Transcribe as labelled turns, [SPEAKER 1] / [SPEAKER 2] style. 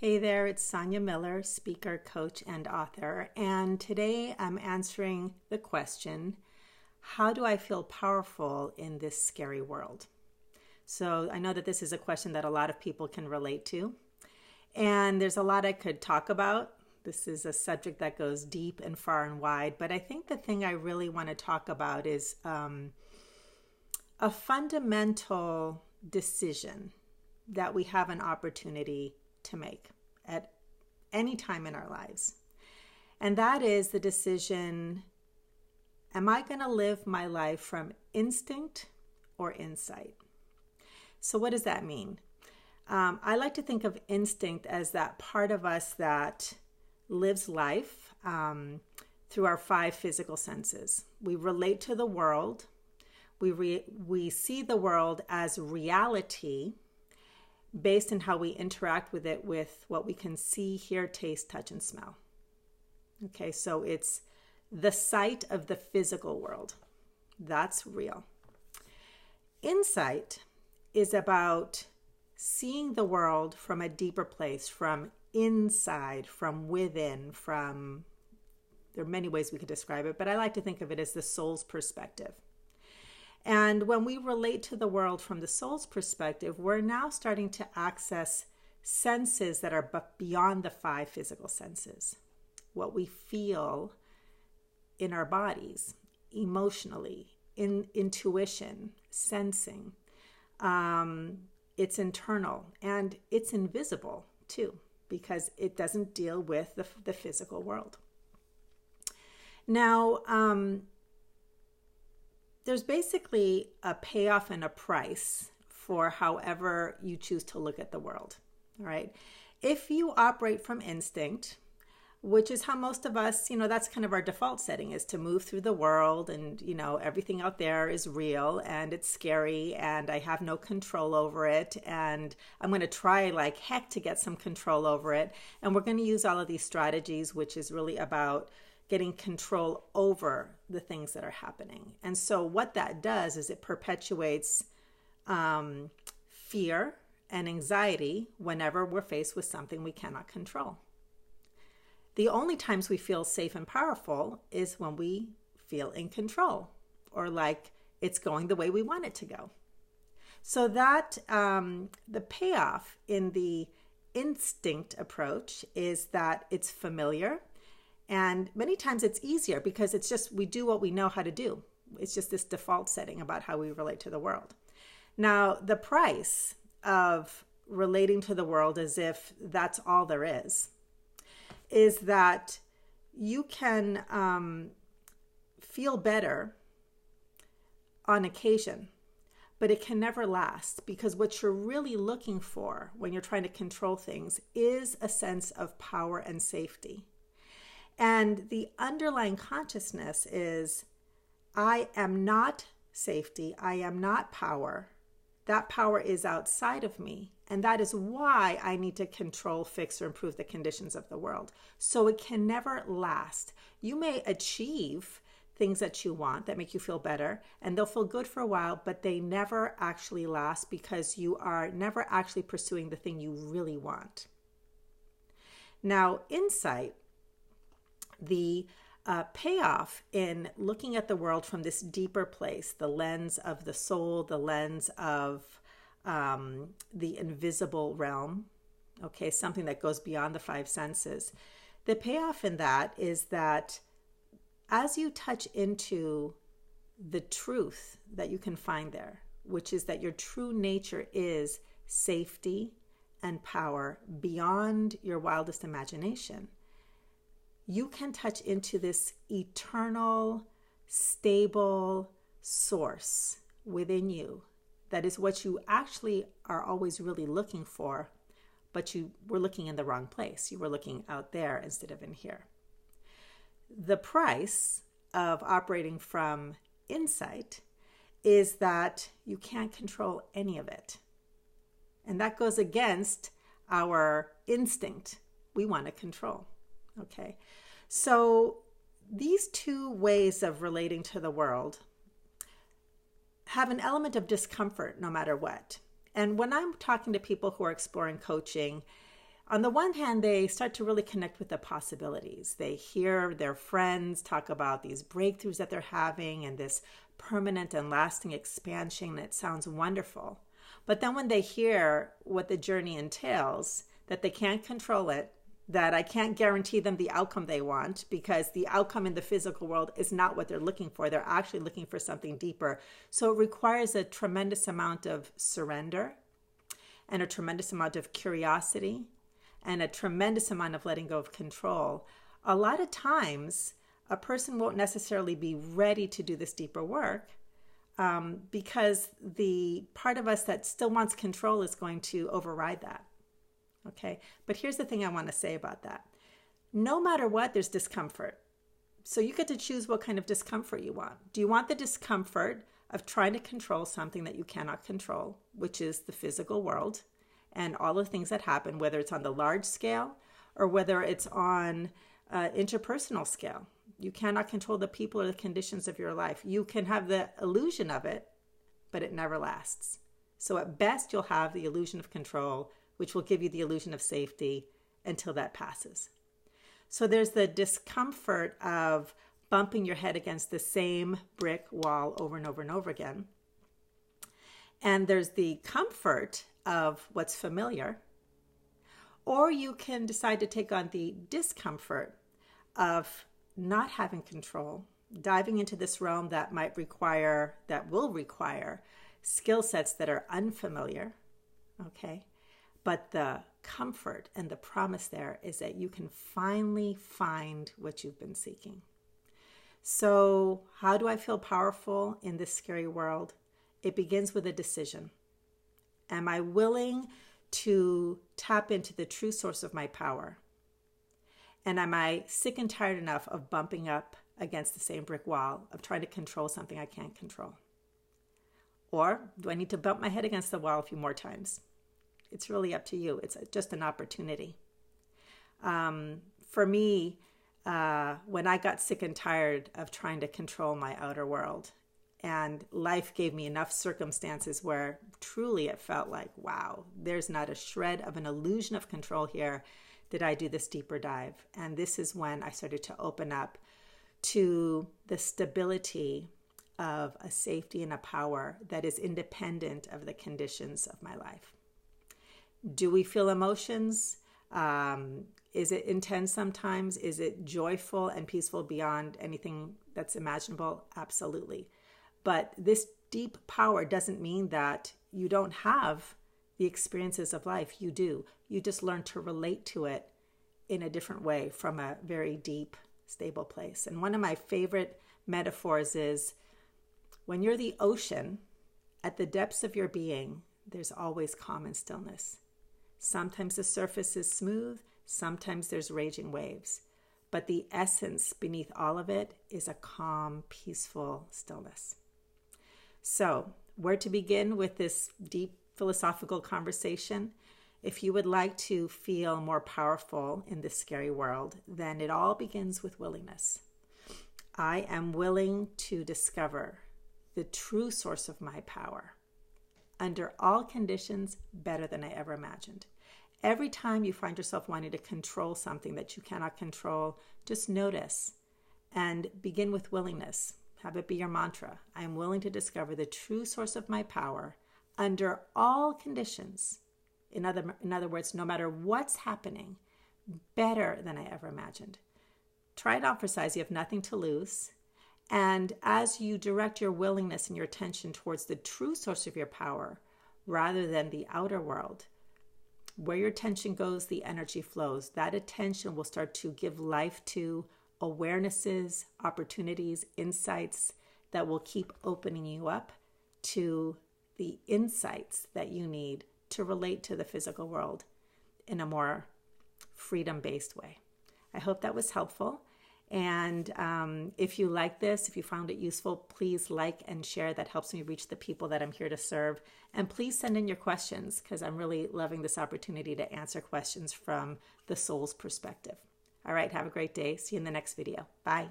[SPEAKER 1] Hey there, it's Sonia Miller, speaker, coach, and author. And today I'm answering the question, how do I feel powerful in this scary world? So I know that this is a question that a lot of people can relate to. And there's a lot I could talk about. This is a subject that goes deep and far and wide. But I think the thing I really want to talk about is a fundamental decision that we have an opportunity to make at any time in our lives. And that is the decision, am I going to live my life from instinct or insight? So what does that mean? I like to think of instinct as that part of us that lives life through our five physical senses. We relate to the world. We see the world as reality based on how we interact with it with what we can see, hear, taste, touch, and smell. Okay, so it's the sight of the physical world. That's real. Insight is about seeing the world from a deeper place, from inside, from within, there are many ways we could describe it, but I like to think of it as the soul's perspective. And when we relate to the world from the soul's perspective, we're now starting to access senses that are beyond the five physical senses. What we feel in our bodies, emotionally, in intuition, sensing. It's internal and it's invisible too, because it doesn't deal with the physical world. Now, there's basically a payoff and a price for however you choose to look at the world, all right? If you operate from instinct, which is how most of us, that's kind of our default setting, is to move through the world and, everything out there is real and it's scary and I have no control over it and I'm going to try like heck to get some control over it. And we're going to use all of these strategies, which is really about getting control over the things that are happening. And so what that does is it perpetuates fear and anxiety whenever we're faced with something we cannot control. The only times we feel safe and powerful is when we feel in control or like it's going the way we want it to go. So that the payoff in the instinct approach is that it's familiar. And many times it's easier because it's just, we do what we know how to do. It's just this default setting about how we relate to the world. Now, the price of relating to the world as if that's all there is that you can feel better on occasion, but it can never last, because what you're really looking for when you're trying to control things is a sense of power and safety. And the underlying consciousness is, I am not safety, I am not power. That power is outside of me. And that is why I need to control, fix, or improve the conditions of the world. So it can never last. You may achieve things that you want that make you feel better, and they'll feel good for a while, but they never actually last because you are never actually pursuing the thing you really want. Now, insight, the payoff in looking at the world from this deeper place, the lens of the soul, the lens of the invisible realm, okay, something that goes beyond the five senses. The payoff in that is that as you touch into the truth that you can find there, which is that your true nature is safety and power beyond your wildest imagination, you can touch into this eternal, stable source within you. That is what you actually are always really looking for, but you were looking in the wrong place. You were looking out there instead of in here. The price of operating from insight is that you can't control any of it. And that goes against our instinct. We want to control. Okay, so these two ways of relating to the world have an element of discomfort no matter what. And when I'm talking to people who are exploring coaching, On the one hand, they start to really connect with the possibilities. They hear their friends talk about these breakthroughs that they're having and this permanent and lasting expansion. It sounds wonderful. But then when they hear what the journey entails, that they can't control it, that I can't guarantee them the outcome they want because the outcome in the physical world is not what they're looking for. They're actually looking for something deeper. So it requires a tremendous amount of surrender and a tremendous amount of curiosity and a tremendous amount of letting go of control. A lot of times, a person won't necessarily be ready to do this deeper work because the part of us that still wants control is going to override that. Okay, but here's the thing I want to say about that. No matter what, there's discomfort. So you get to choose what kind of discomfort you want. Do you want the discomfort of trying to control something that you cannot control, which is the physical world and all the things that happen, whether it's on the large scale or whether it's on interpersonal scale? You cannot control the people or the conditions of your life. You can have the illusion of it, but it never lasts. So at best, you'll have the illusion of control, which will give you the illusion of safety until that passes. So there's the discomfort of bumping your head against the same brick wall over and over and over again. And there's the comfort of what's familiar. Or you can decide to take on the discomfort of not having control, diving into this realm that will require skill sets that are unfamiliar, okay? But the comfort and the promise there is that you can finally find what you've been seeking. So how do I feel powerful in this scary world? It begins with a decision. Am I willing to tap into the true source of my power? And am I sick and tired enough of bumping up against the same brick wall, of trying to control something I can't control? Or do I need to bump my head against the wall a few more times? It's really up to you. It's just an opportunity. For me, when I got sick and tired of trying to control my outer world, and life gave me enough circumstances where truly it felt like, wow, there's not a shred of an illusion of control here, did I do this deeper dive. And this is when I started to open up to the stability of a safety and a power that is independent of the conditions of my life. Do we feel emotions? Is it intense sometimes? Is it joyful and peaceful beyond anything that's imaginable? Absolutely. But this deep power doesn't mean that you don't have the experiences of life. You do. You just learn to relate to it in a different way from a very deep, stable place. And one of my favorite metaphors is when you're the ocean, at the depths of your being, there's always calm and stillness. Sometimes the surface is smooth, sometimes there's raging waves, but the essence beneath all of it is a calm, peaceful stillness. So, where to begin with this deep philosophical conversation? If you would like to feel more powerful in this scary world, then it all begins with willingness. I am willing to discover the true source of my power, under all conditions, better than I ever imagined. Every time you find yourself wanting to control something that you cannot control, just notice and begin with willingness. Have it be your mantra. I am willing to discover the true source of my power under all conditions. In other words, no matter what's happening, better than I ever imagined. Try it on for size. You have nothing to lose. And as you direct your willingness and your attention towards the true source of your power, rather than the outer world, where your attention goes, the energy flows. That attention will start to give life to awarenesses, opportunities, insights that will keep opening you up to the insights that you need to relate to the physical world in a more freedom-based way. I hope that was helpful. And if you like this, if you found it useful, please like and share. That helps me reach the people that I'm here to serve. And please send in your questions because I'm really loving this opportunity to answer questions from the soul's perspective. All right, have a great day. See you in the next video. Bye.